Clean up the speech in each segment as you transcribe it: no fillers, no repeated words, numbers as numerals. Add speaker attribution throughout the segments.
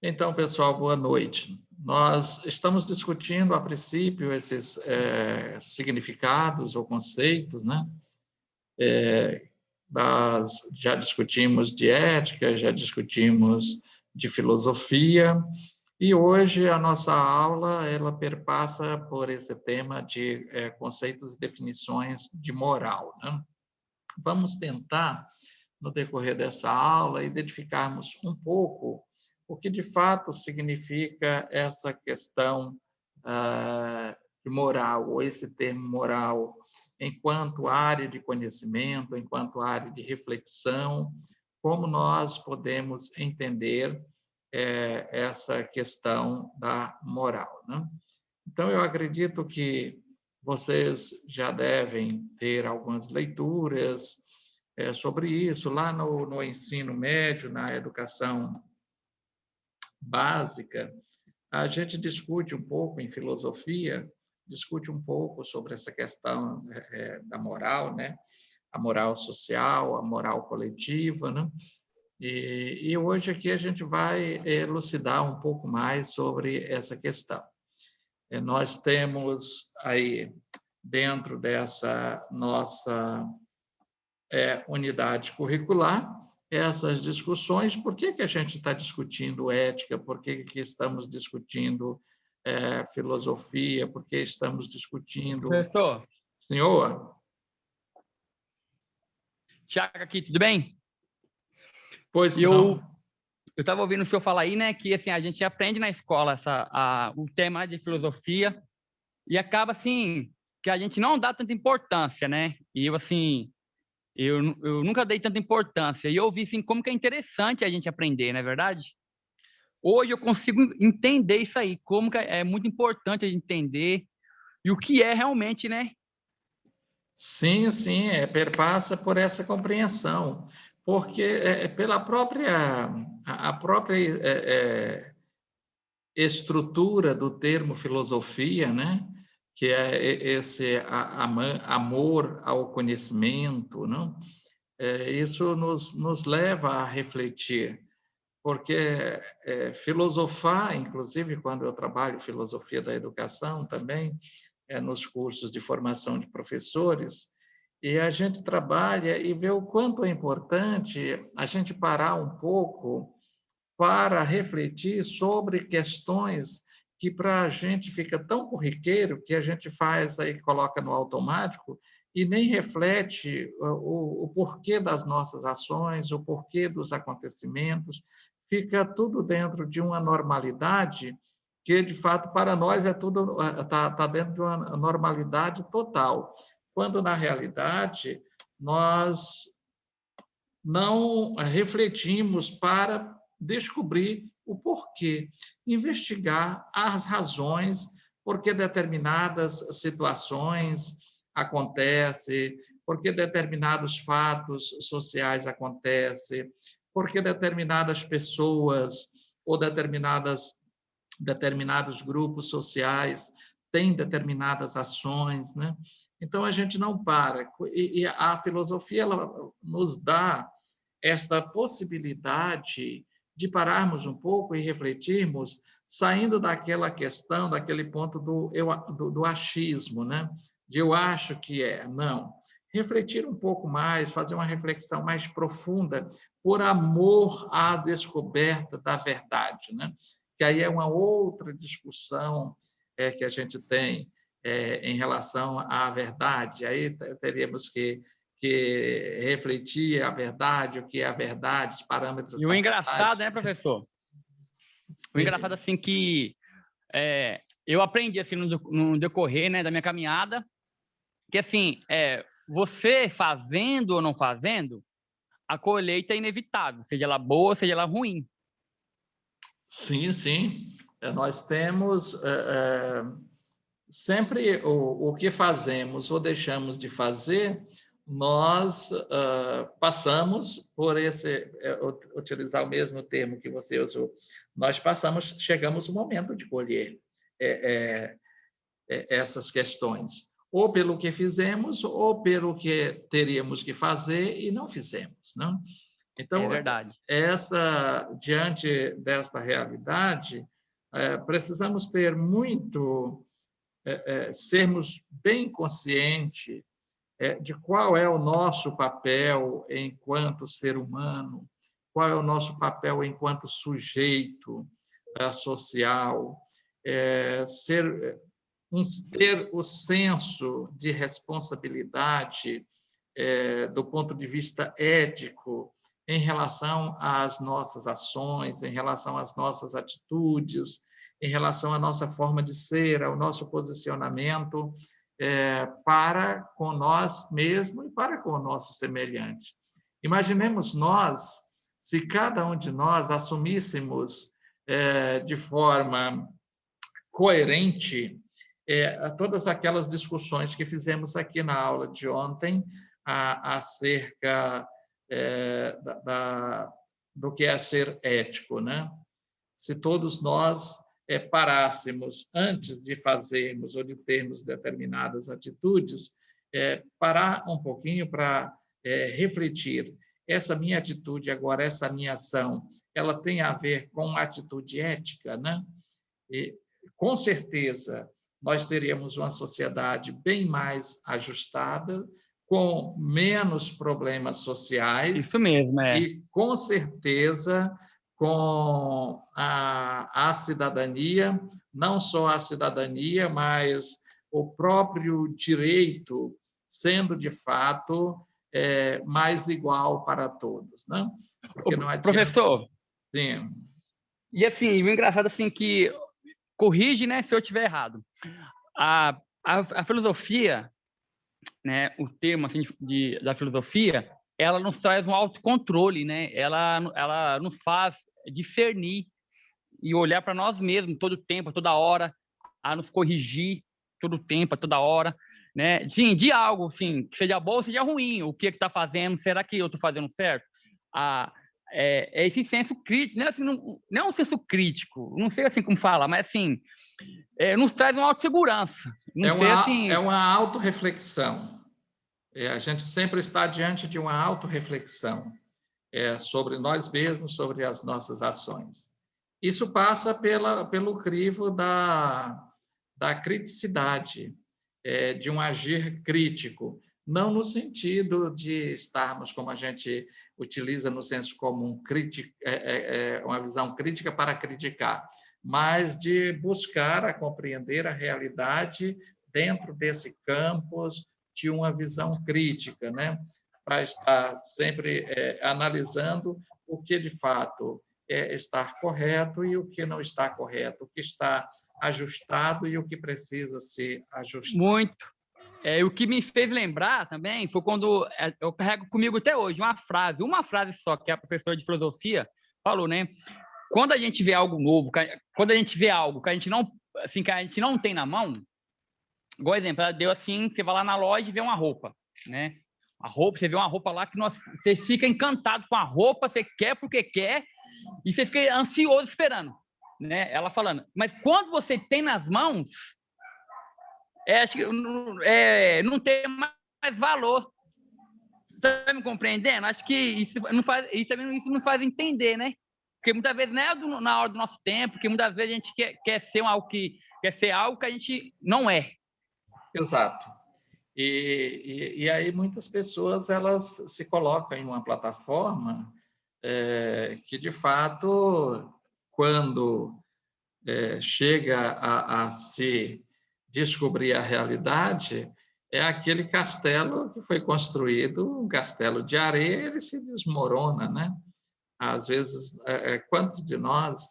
Speaker 1: Então, pessoal, boa noite. Nós estamos discutindo, a princípio, esses significados ou conceitos, né? Já discutimos de ética, já discutimos de filosofia, e hoje a nossa aula ela perpassa por esse tema de conceitos e definições de moral, né? Vamos tentar, no decorrer dessa aula, identificarmos um pouco o que de fato significa essa questão de moral, ou esse termo moral, enquanto área de conhecimento, enquanto área de reflexão, como nós podemos entender essa questão da moral, né? Então, eu acredito que vocês já devem ter algumas leituras sobre isso, lá no ensino médio, na educação básica, a gente discute um pouco em filosofia, discute um pouco sobre essa questão da moral, né? A moral social, a moral coletiva, né? E hoje aqui a gente vai elucidar um pouco mais sobre essa questão. Nós temos aí, dentro dessa nossa unidade curricular, essas discussões. Por que a gente está discutindo ética? Por que estamos discutindo filosofia? Por que estamos discutindo...
Speaker 2: Professor,
Speaker 1: Senhor?
Speaker 2: Tiago aqui, tudo bem?
Speaker 1: Pois não.
Speaker 2: Eu estava ouvindo o senhor falar aí, né, que assim, a gente aprende na escola o tema de filosofia e acaba assim, que a gente não dá tanta importância, né? E eu, assim, eu nunca dei tanta importância. E eu vi, assim, como que é interessante a gente aprender, não é verdade? Hoje eu consigo entender isso aí, como que é muito importante a gente entender e o que é realmente, né?
Speaker 1: Sim, sim, perpassa por essa compreensão, porque pela própria, a própria estrutura do termo filosofia, né? Que é esse amor ao conhecimento, não? Isso nos leva a refletir, porque filosofar, inclusive quando eu trabalho filosofia da educação também, nos cursos de formação de professores, e a gente trabalha e vê o quanto é importante a gente parar um pouco para refletir sobre questões que para a gente fica tão corriqueiro que a gente faz aí, coloca no automático e nem reflete o porquê das nossas ações, o porquê dos acontecimentos, fica tudo dentro de uma normalidade que, de fato, para nós é tudo tá dentro de uma normalidade total, quando, na realidade, nós não refletimos para descobrir o porquê, investigar as razões por que determinadas situações acontecem, por que determinados fatos sociais acontecem, por que determinadas pessoas ou determinados grupos sociais têm determinadas ações, né? Então, a gente não para. E a filosofia ela nos dá esta possibilidade de pararmos um pouco e refletirmos, saindo daquela questão, daquele ponto do achismo, né? De eu acho que é, não. Refletir um pouco mais, fazer uma reflexão mais profunda, por amor à descoberta da verdade, né? Que aí é uma outra discussão que a gente tem em relação à verdade. Aí teríamos que refletir a verdade, o que é a verdade, os parâmetros
Speaker 2: E o
Speaker 1: da
Speaker 2: engraçado,
Speaker 1: verdade.
Speaker 2: né, professor? O engraçado,
Speaker 1: Sim,
Speaker 2: assim, que eu aprendi, assim, no decorrer, né, da minha caminhada, que, assim, você fazendo ou não fazendo, a colheita é inevitável, seja ela boa, seja ela ruim.
Speaker 1: sim, sim. Nós temos sempre o que fazemos ou deixamos de fazer, nós passamos por esse, utilizar o mesmo termo que você usou, nós chegamos o momento de colher essas questões, ou pelo que fizemos, ou pelo que teríamos que fazer e não fizemos, não? Então,
Speaker 2: verdade.
Speaker 1: diante desta realidade, precisamos ter sermos bem conscientes de qual é o nosso papel enquanto ser humano, qual é o nosso papel enquanto sujeito social, ter o senso de responsabilidade do ponto de vista ético em relação às nossas ações, em relação às nossas atitudes, em relação à nossa forma de ser, ao nosso posicionamento para com nós mesmos e para com o nosso semelhante. Imaginemos nós, se cada um de nós assumíssemos de forma coerente todas aquelas discussões que fizemos aqui na aula de ontem acerca do que é ser ético, né? Se todos nós parássemos antes de fazermos ou de termos determinadas atitudes, parar um pouquinho para refletir. Essa minha atitude agora, essa minha ação, ela tem a ver com a atitude ética, né? E, com certeza, nós teríamos uma sociedade bem mais ajustada, com menos problemas sociais.
Speaker 2: Isso mesmo,
Speaker 1: E, com certeza, com a cidadania, não só a cidadania, mas o próprio direito sendo, de fato, mais igual para todos, né?
Speaker 2: Porque não adianta... Professor,
Speaker 1: sim.
Speaker 2: E assim, o engraçado assim que corrige, né, se eu estiver errado. A filosofia, né, o termo assim da filosofia, ela nos traz um autocontrole, né? Ela nos faz discernir e olhar para nós mesmos todo tempo, toda hora, a nos corrigir todo tempo, toda hora, né? Sim, de algo, sim, seja bom, seja ruim, o que está fazendo, será que eu estou fazendo certo? Esse senso crítico, né? Assim, não é um senso crítico, não sei assim como falar, mas assim, nos traz uma autossegurança.
Speaker 1: É uma autorreflexão. A gente sempre está diante de uma autorreflexão sobre nós mesmos, sobre as nossas ações. Isso passa pelo crivo da criticidade, de um agir crítico, não no sentido de estarmos, como a gente utiliza no senso comum, uma visão crítica para criticar, mas de buscar a compreender a realidade dentro desse campus de uma visão crítica, né? Para estar sempre analisando o que, de fato, está correto e o que não está correto, o que está ajustado e o que precisa ser ajustado.
Speaker 2: Muito. O que me fez lembrar também foi quando eu carrego comigo até hoje uma frase só, que a professora de filosofia falou, né? Quando a gente vê algo novo, quando a gente vê algo que a gente não tem na mão, igual exemplo, ela deu assim, você vai lá na loja e vê uma roupa, né? Você vê uma roupa lá que você fica encantado com a roupa, você quer porque quer, e você fica ansioso esperando, né? Ela falando, mas quando você tem nas mãos, acho que não tem mais valor. Está me compreendendo? Acho que isso nos faz entender, né? Porque muitas vezes não é na hora do nosso tempo, porque muitas vezes a gente quer ser algo que a gente não é.
Speaker 1: Exato. E aí muitas pessoas elas se colocam em uma plataforma que, de fato, quando chega a se descobrir a realidade, é aquele castelo que foi construído, um castelo de areia, ele se desmorona, né? Às vezes, quantos de nós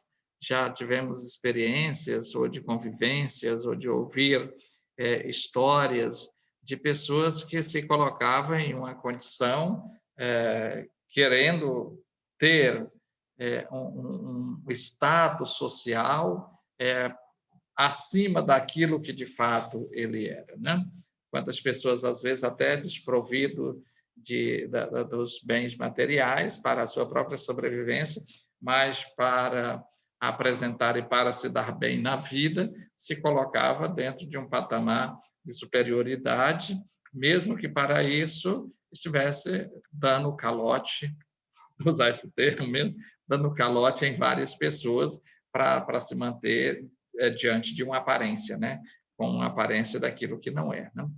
Speaker 1: já tivemos experiências ou de convivências ou de ouvir histórias de pessoas que se colocavam em uma condição querendo ter um status social acima daquilo que de fato ele era, né? Quantas pessoas às vezes até desprovido dos bens materiais para a sua própria sobrevivência, mas para apresentar e para se dar bem na vida, se colocava dentro de um patamar de superioridade, mesmo que para isso estivesse dando calote usar esse termo mesmo, dando calote em várias pessoas para se manter diante de uma aparência, né? Com uma aparência daquilo que não é. Né?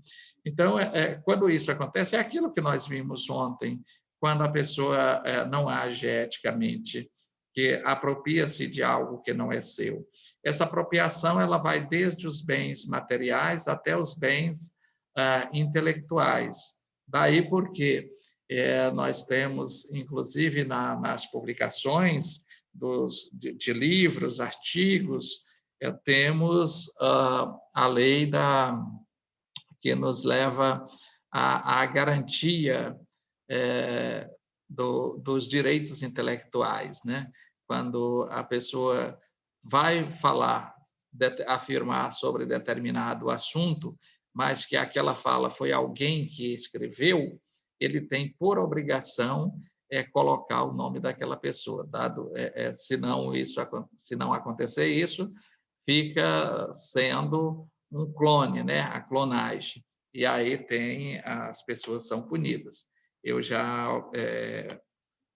Speaker 1: Então, quando isso acontece, é aquilo que nós vimos ontem, quando a pessoa não age eticamente, que apropria-se de algo que não é seu. Essa apropriação ela vai desde os bens materiais até os bens intelectuais. Daí porque nós temos, inclusive, nas publicações de livros, artigos, temos a lei que nos leva à garantia dos direitos intelectuais, né? Quando a pessoa vai falar, afirmar sobre determinado assunto, mas que aquela fala foi alguém que escreveu, ele tem por obrigação colocar o nome daquela pessoa, dado se não acontecer isso, fica sendo um clone, né? A clonagem. E aí as pessoas são punidas. Eu já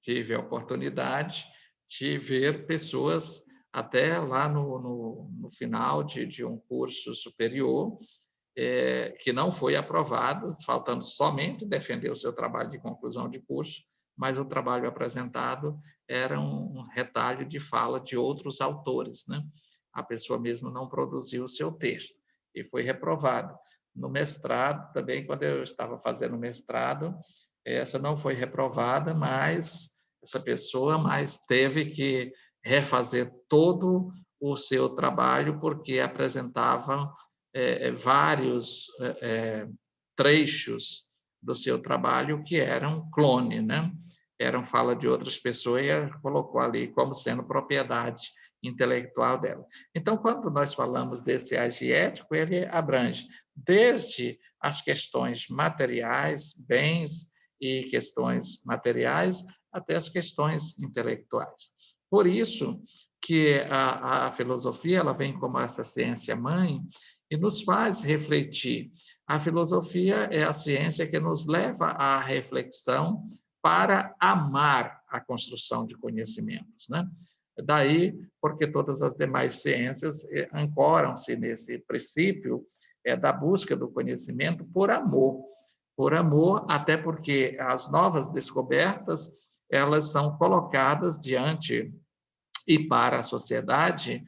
Speaker 1: tive a oportunidade de ver pessoas até lá no final de um curso superior que não foi aprovado, faltando somente defender o seu trabalho de conclusão de curso, mas o trabalho apresentado era um retalho de fala de outros autores, né? A pessoa mesmo não produziu o seu texto e foi reprovado. No mestrado, também, quando eu estava fazendo mestrado, essa não foi reprovada, mas essa pessoa teve que refazer todo o seu trabalho, porque apresentava vários trechos do seu trabalho que eram clone, né? Eram fala de outras pessoas e colocou ali como sendo propriedade intelectual dela. Então, quando nós falamos desse agir ético, ele abrange desde as questões materiais, bens e questões materiais, até as questões intelectuais. Por isso que a filosofia ela vem como essa ciência mãe e nos faz refletir. A filosofia é a ciência que nos leva à reflexão para amar a construção de conhecimentos, né? Daí, porque todas as demais ciências ancoram-se nesse princípio da busca do conhecimento por amor, até porque as novas descobertas elas são colocadas diante e para a sociedade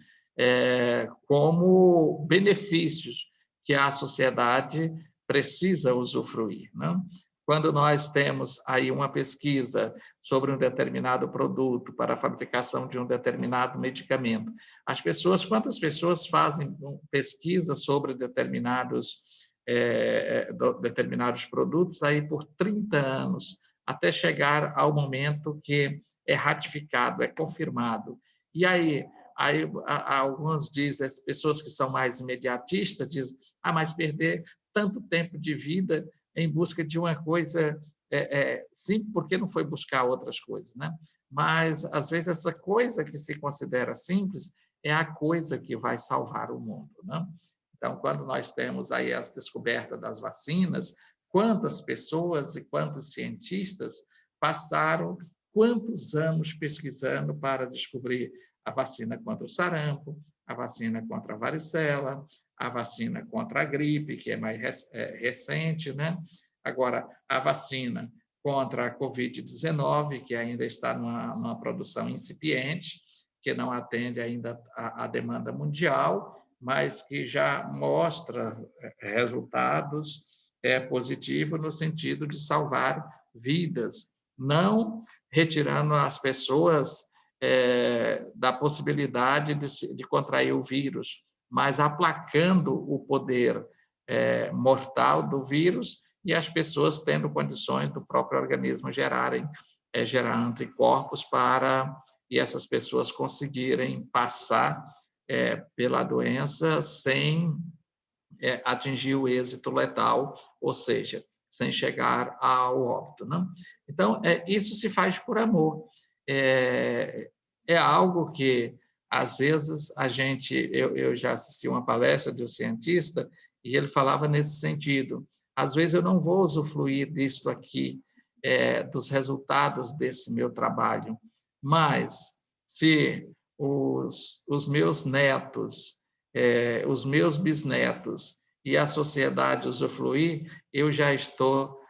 Speaker 1: como benefícios que a sociedade precisa usufruir, né? Quando nós temos aí uma pesquisa sobre um determinado produto para a fabricação de um determinado medicamento, quantas pessoas fazem pesquisa sobre determinados produtos aí por 30 anos, até chegar ao momento que é ratificado, é confirmado. E aí alguns dizem, as pessoas que são mais imediatistas dizem, mas perder tanto tempo de vida em busca de uma coisa simples, porque não foi buscar outras coisas, né? Mas, às vezes, essa coisa que se considera simples é a coisa que vai salvar o mundo, né? Então, quando nós temos aí as descobertas das vacinas, quantas pessoas e quantos cientistas passaram quantos anos pesquisando para descobrir a vacina contra o sarampo, a vacina contra a varicela, a vacina contra a gripe, que é mais recente, né? Agora, a vacina contra a Covid-19, que ainda está numa produção incipiente, que não atende ainda à demanda mundial, mas que já mostra resultados positivos no sentido de salvar vidas, não retirando as pessoas da possibilidade de contrair o vírus, mas aplacando o poder mortal do vírus e as pessoas tendo condições do próprio organismo gerar anticorpos e essas pessoas conseguirem passar pela doença sem atingir o êxito letal, ou seja, sem chegar ao óbito, né? Então, isso se faz por amor. É algo que, às vezes, eu já assisti uma palestra de um cientista e ele falava nesse sentido. Às vezes, eu não vou usufruir disso aqui dos resultados desse meu trabalho. Mas, se os meus netos, os meus bisnetos e a sociedade usufruir, eu já estou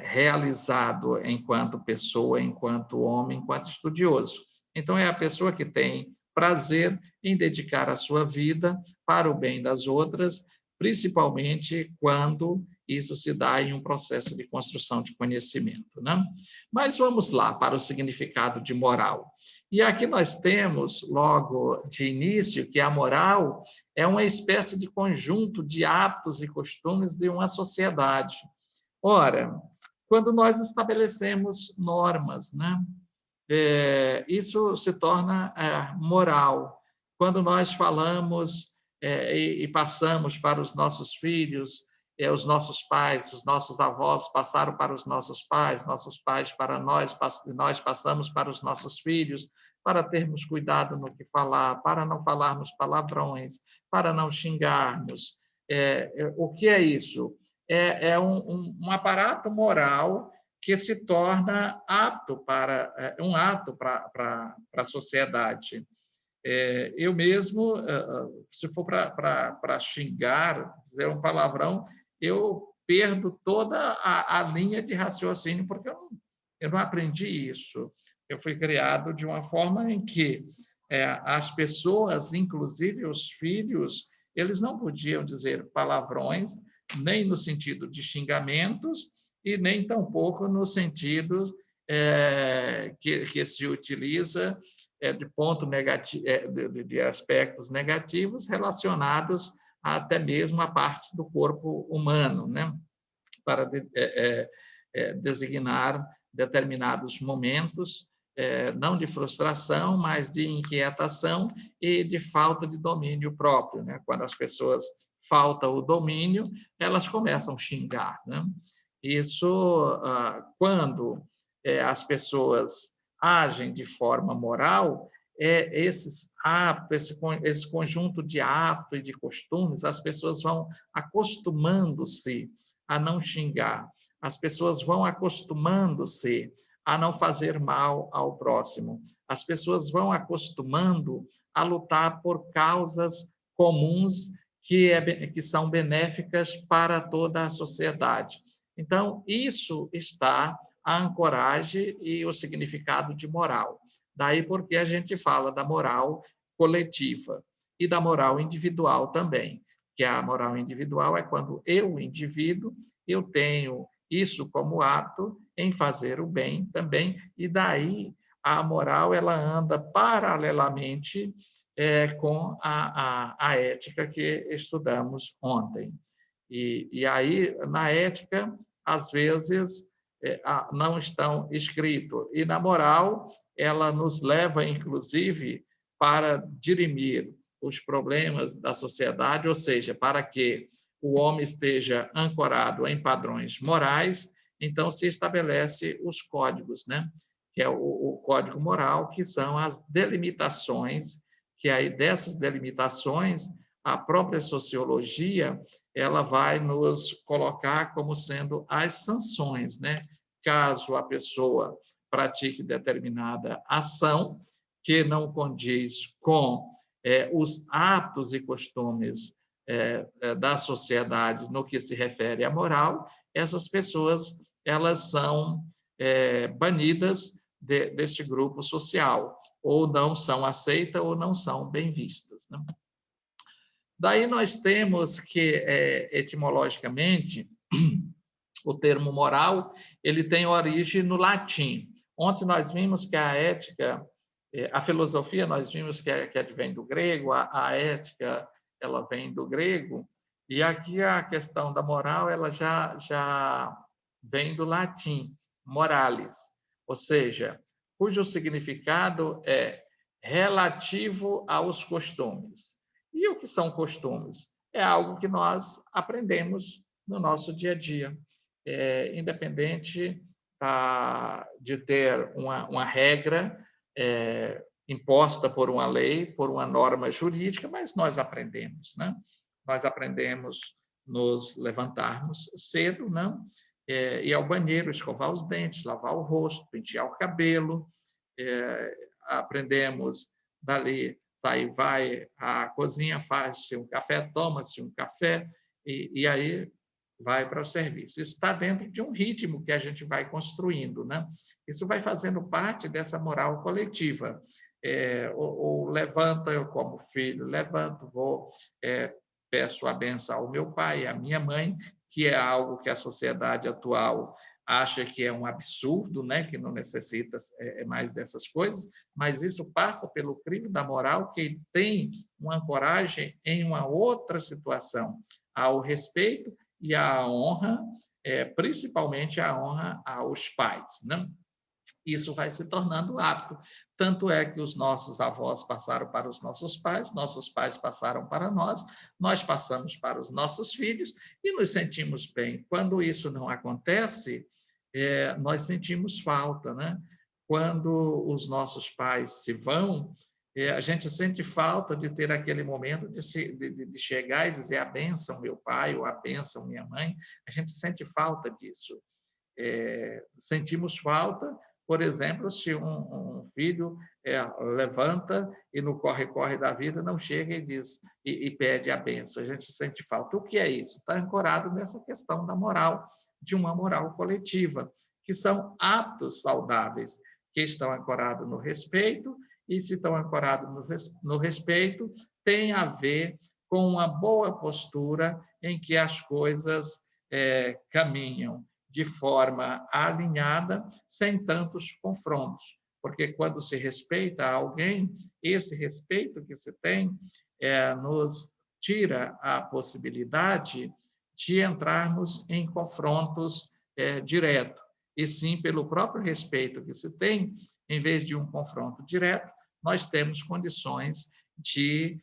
Speaker 1: realizado enquanto pessoa, enquanto homem, enquanto estudioso. Então, é a pessoa que tem prazer em dedicar a sua vida para o bem das outras, principalmente quando isso se dá em um processo de construção de conhecimento, né? Mas vamos lá para o significado de moral. E aqui nós temos, logo de início, que a moral é uma espécie de conjunto de hábitos e costumes de uma sociedade. Ora, quando nós estabelecemos normas, né? Isso se torna moral. Quando nós falamos e passamos para os nossos filhos, os nossos pais, os nossos avós passaram para os nossos pais para nós, nós passamos para os nossos filhos, para termos cuidado no que falar, para não falarmos palavrões, para não xingarmos. O que é isso? É um aparato moral que se torna apto para um ato para a sociedade. Eu mesmo, se for para xingar, dizer um palavrão, eu perdo toda a linha de raciocínio, porque eu não aprendi isso. Eu fui criado de uma forma em que as pessoas, inclusive os filhos, eles não podiam dizer palavrões, nem no sentido de xingamentos, e nem tampouco no sentido que se utiliza de ponto negativo, de aspectos negativos relacionados até mesmo à parte do corpo humano, né? Para designar determinados momentos, não de frustração, mas de inquietação e de falta de domínio próprio, né? Quando as pessoas falta o domínio, elas começam a xingar, né? Isso, quando as pessoas agem de forma moral, esses hábitos, esse conjunto de hábitos e de costumes, as pessoas vão acostumando-se a não xingar, as pessoas vão acostumando-se a não fazer mal ao próximo, as pessoas vão acostumando a lutar por causas comuns que são benéficas para toda a sociedade. Então, isso está a ancoragem e o significado de moral. Daí porque a gente fala da moral coletiva e da moral individual também, que a moral individual é quando eu, indivíduo, eu tenho isso como ato em fazer o bem também, e daí a moral ela anda paralelamente com a ética que estudamos ontem. E aí, na ética, às vezes, não estão escritos. E na moral, ela nos leva, inclusive, para dirimir os problemas da sociedade, ou seja, para que o homem esteja ancorado em padrões morais, então se estabelece os códigos, né? Que é o código moral, que são as delimitações, que aí dessas delimitações, a própria sociologia ela vai nos colocar como sendo as sanções, né? Caso a pessoa pratique determinada ação que não condiz com os atos e costumes da sociedade no que se refere à moral, essas pessoas elas são banidas deste grupo social, ou não são aceitas ou não são bem vistas, né? Daí nós temos que, etimologicamente, o termo moral ele tem origem no latim. Ontem nós vimos que a ética, a filosofia, nós vimos que vem do grego, a ética ela vem do grego, e aqui a questão da moral ela já vem do latim, moralis, ou seja, cujo significado é relativo aos costumes. E o que são costumes? É algo que nós aprendemos no nosso dia a dia, independente de ter uma regra imposta por uma lei, por uma norma jurídica, mas nós aprendemos, né? Nós aprendemos nos levantarmos cedo, né? ir ao banheiro, escovar os dentes, lavar o rosto, pentear o cabelo. Aprendemos dali, sai, vai à cozinha, faz-se um café, toma-se um café, e aí vai para o serviço. Isso está dentro de um ritmo que a gente vai construindo, né? Isso vai fazendo parte dessa moral coletiva. Ou levanta, eu como filho, levanto, vou, peço a benção ao meu pai, à minha mãe, que é algo que a sociedade atual acha que é um absurdo, né? Que não necessita mais dessas coisas, mas isso passa pelo crivo da moral, que tem uma ancoragem em uma outra situação, ao respeito e à honra, principalmente a honra aos pais, né? Isso vai se tornando hábito. Tanto é que os nossos avós passaram para os nossos pais passaram para nós passamos para os nossos filhos e nos sentimos bem. Quando isso não acontece, nós sentimos falta, né? Quando os nossos pais se vão, a gente sente falta de ter aquele momento de chegar e dizer a bênção, meu pai, ou a bênção, minha mãe. A gente sente falta disso. Sentimos falta, por exemplo, se um filho levanta e no corre-corre da vida não chega e diz e pede a bênção. A gente sente falta. O que é isso? Está ancorado nessa questão da moral, de uma moral coletiva, que são hábitos saudáveis, que estão ancorados no respeito, e se estão ancorados no respeito, tem a ver com uma boa postura em que as coisas caminham de forma alinhada, sem tantos confrontos. Porque quando se respeita alguém, esse respeito que se tem nos tira a possibilidade de entrarmos em confrontos direto. E sim, pelo próprio respeito que se tem, em vez de um confronto direto, nós temos condições de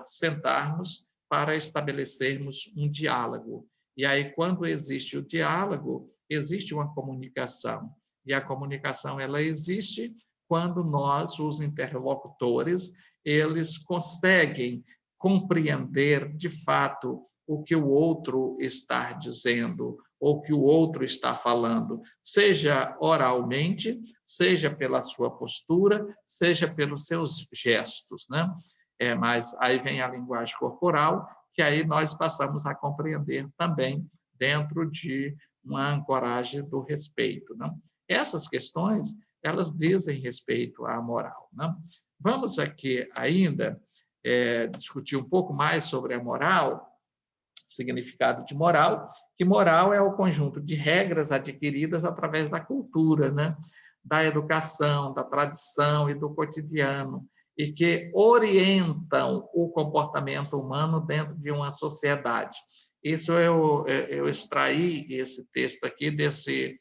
Speaker 1: sentarmos para estabelecermos um diálogo. E aí, quando existe o diálogo, existe uma comunicação. E a comunicação ela existe quando nós, os interlocutores, eles conseguem compreender de fato o que o outro está dizendo ou que o outro está falando, seja oralmente, seja pela sua postura, seja pelos seus gestos, né? Mas aí vem a linguagem corporal, que aí nós passamos a compreender também dentro de uma ancoragem do respeito, né? Essas questões, elas dizem respeito à moral, né? Vamos aqui ainda discutir um pouco mais sobre a moral, significado de moral, que moral é o conjunto de regras adquiridas através da cultura, né? Da educação, da tradição e do cotidiano, e que orientam o comportamento humano dentro de uma sociedade. Isso eu extraí esse texto aqui desse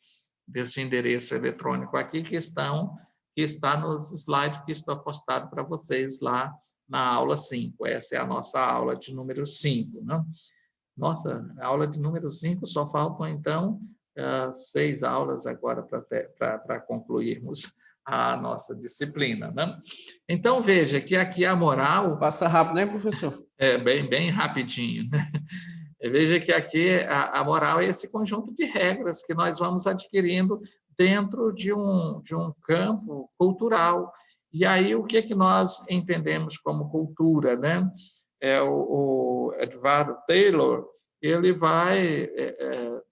Speaker 1: endereço eletrônico aqui que está nos slides que está postado para vocês lá na aula 5. Essa é a nossa aula de número 5, né? Nossa, a aula de número 5 só faltam, então, 6 aulas agora para concluirmos a nossa disciplina, né? Então, veja que aqui a moral...
Speaker 3: Passa rápido, né, professor?
Speaker 1: Bem rapidinho, né? Veja que aqui a moral é esse conjunto de regras que nós vamos adquirindo dentro de um campo cultural. E aí, o que nós entendemos como cultura, né? O Edward Taylor, ele vai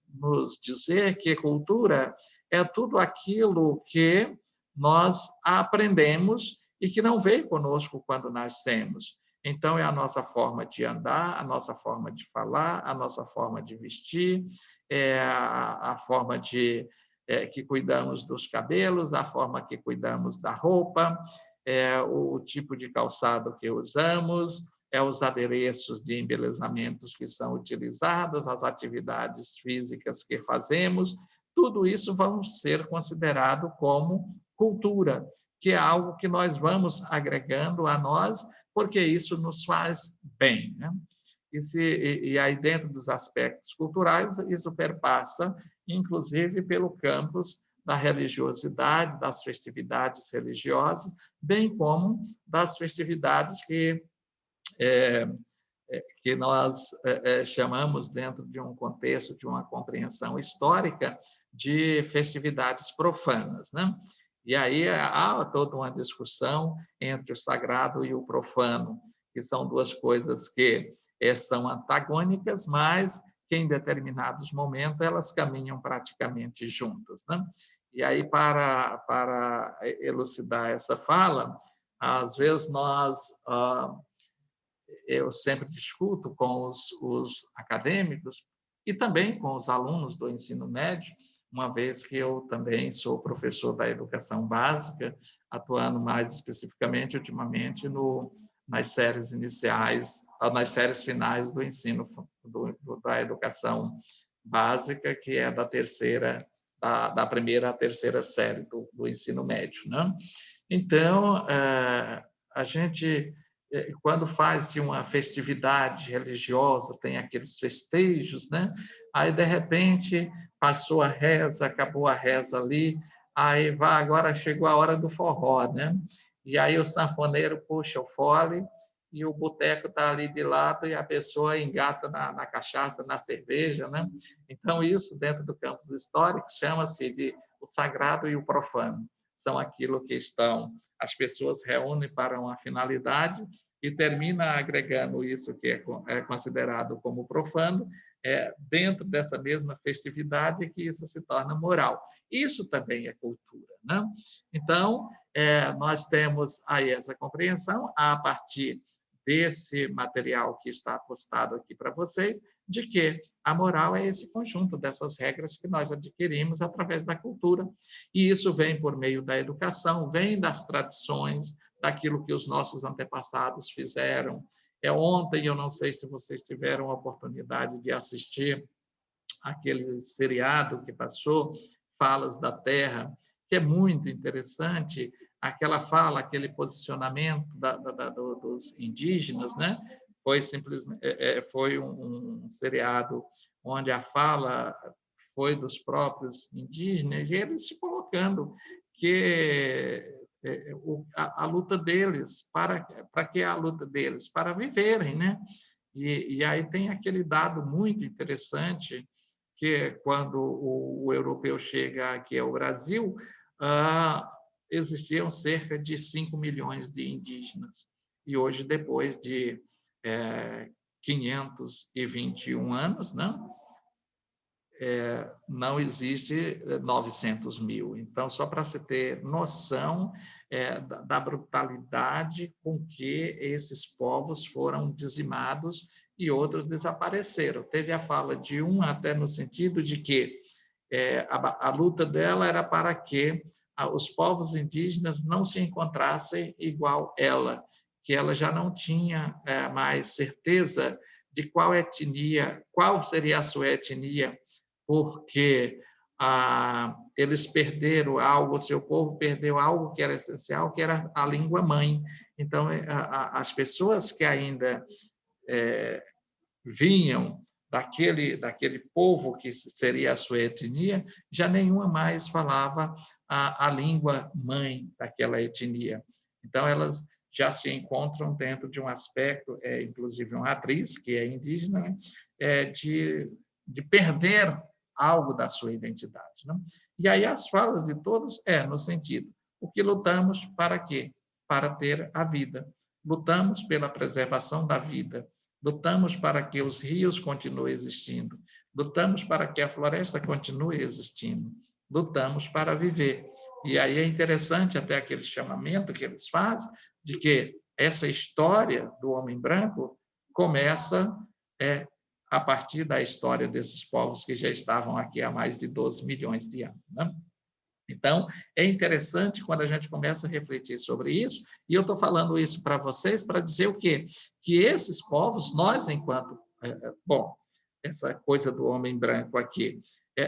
Speaker 1: nos dizer que cultura é tudo aquilo que nós aprendemos e que não veio conosco quando nascemos. Então, é a nossa forma de andar, a nossa forma de falar, a nossa forma de vestir, a forma que cuidamos dos cabelos, a forma que cuidamos da roupa, o tipo de calçado que usamos, os adereços de embelezamentos que são utilizados, as atividades físicas que fazemos, tudo isso vai ser considerado como cultura, que é algo que nós vamos agregando a nós, porque isso nos faz bem, né? E aí, dentro dos aspectos culturais, isso perpassa, inclusive, pelo campus da religiosidade, das festividades religiosas, bem como das festividades que que nós chamamos, dentro de um contexto de uma compreensão histórica, de festividades profanas, né? E aí há toda uma discussão entre o sagrado e o profano, que são duas coisas que são antagônicas, mas que em determinados momentos elas caminham praticamente juntas, né? E aí, para elucidar essa fala, às vezes eu sempre discuto com os acadêmicos e também com os alunos do ensino médio, uma vez que eu também sou professor da educação básica, atuando mais especificamente, ultimamente, nas séries iniciais, nas séries finais do ensino da educação básica, que é da primeira à terceira série do ensino médio, né? Então, a gente, quando faz uma festividade religiosa, tem aqueles festejos, né? Aí, de repente, passou a reza, acabou a reza ali, aí agora chegou a hora do forró, né? E aí o sanfoneiro puxa o fole e o boteco está ali de lado e a pessoa engata na cachaça, na cerveja, né? Então, isso, dentro do campus histórico, chama-se de o sagrado e o profano. São aquilo que as pessoas reúnem para uma finalidade e termina agregando isso que é considerado como profano, dentro dessa mesma festividade, que isso se torna moral. Isso também é cultura, né? Então, nós temos aí essa compreensão, a partir desse material que está postado aqui para vocês, de que a moral é esse conjunto dessas regras que nós adquirimos através da cultura. E isso vem por meio da educação, vem das tradições, daquilo que os nossos antepassados fizeram. Ontem, eu não sei se vocês tiveram a oportunidade de assistir aquele seriado que passou, Falas da Terra, que é muito interessante, aquela fala, aquele posicionamento dos indígenas, né? Foi um seriado onde a fala foi dos próprios indígenas, e eles se colocando que a luta deles, para que a luta deles? Para viverem, né? E aí tem aquele dado muito interessante, que é quando o europeu chega aqui ao Brasil, existiam cerca de 5 milhões de indígenas. E hoje, depois de 521 anos, né? Não existe 900 mil. Então, só para você ter noção da brutalidade com que esses povos foram dizimados e outros desapareceram. Teve a fala de um até no sentido de que a luta dela era para que os povos indígenas não se encontrassem igual ela, que ela já não tinha mais certeza de qual seria a sua etnia, porque eles perderam algo, o seu povo perdeu algo que era essencial, que era a língua mãe. Então, as pessoas que ainda vinham daquele povo que seria a sua etnia, já nenhuma mais falava a língua mãe daquela etnia. Então, elas já se encontram dentro de um aspecto, inclusive uma atriz, que é indígena, né? De perder algo da sua identidade. Não? E aí as falas de todos no sentido, o que lutamos para quê? Para ter a vida. Lutamos pela preservação da vida. Lutamos para que os rios continuem existindo. Lutamos para que a floresta continue existindo. Lutamos para viver. E aí é interessante até aquele chamamento que eles fazem de que essa história do homem branco começa a partir da história desses povos que já estavam aqui há mais de 12 milhões de anos. Né? Então, é interessante quando a gente começa a refletir sobre isso, e eu estou falando isso para vocês para dizer o quê? Que esses povos, nós, enquanto... essa coisa do homem branco aqui,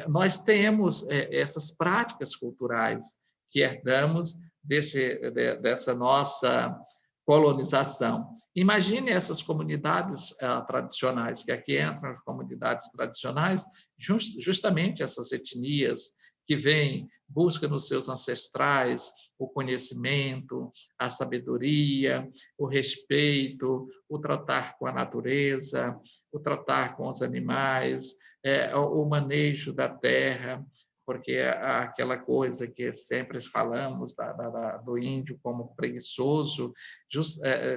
Speaker 1: nós temos essas práticas culturais que herdamos dessa nossa colonização. Imagine essas comunidades tradicionais, que aqui entram as comunidades tradicionais, justamente essas etnias que vêm, buscam nos seus ancestrais o conhecimento, a sabedoria, o respeito, o tratar com a natureza, o tratar com os animais, o manejo da terra, porque aquela coisa que sempre falamos do índio como preguiçoso,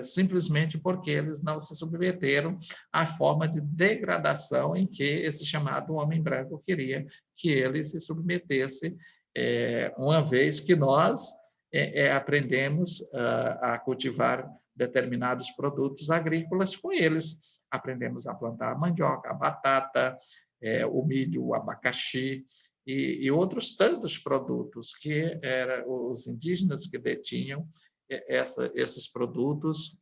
Speaker 1: simplesmente porque eles não se submeteram à forma de degradação em que esse chamado homem branco queria que ele se submetesse, uma vez que nós aprendemos a cultivar determinados produtos agrícolas com eles. Aprendemos a plantar a mandioca, a batata, o milho, o abacaxi, e outros tantos produtos que eram os indígenas que detinham esses produtos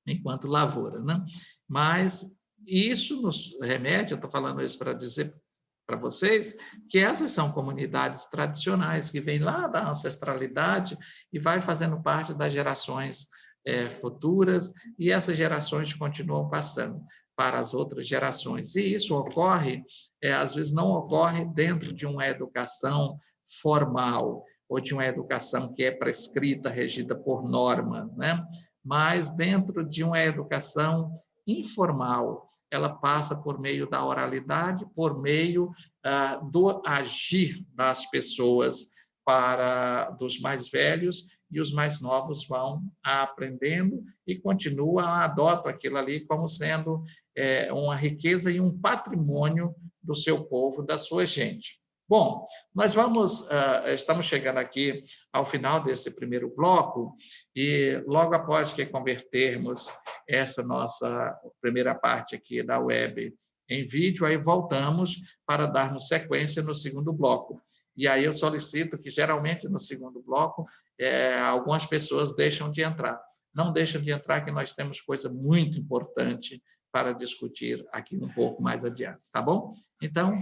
Speaker 1: enquanto lavoura, né? Mas isso nos remete, eu estou falando isso para dizer para vocês, que essas são comunidades tradicionais que vêm lá da ancestralidade e vai fazendo parte das gerações futuras, e essas gerações continuam passando para as outras gerações. E isso ocorre, às vezes não ocorre dentro de uma educação formal, ou de uma educação que é prescrita, regida por normas, né? Mas dentro de uma educação informal. Ela passa por meio da oralidade, por meio do agir das pessoas dos mais velhos, e os mais novos vão aprendendo e continuam, adotam aquilo ali como sendo uma riqueza e um patrimônio do seu povo, da sua gente. Bom, nós estamos chegando aqui ao final desse primeiro bloco, e logo após que convertermos essa nossa primeira parte aqui da web em vídeo, aí voltamos para darmos sequência no segundo bloco. E aí eu solicito que, geralmente, no segundo bloco, algumas pessoas deixam de entrar. Não deixam de entrar, que nós temos coisa muito importante para discutir aqui um pouco mais adiante, tá bom? Então,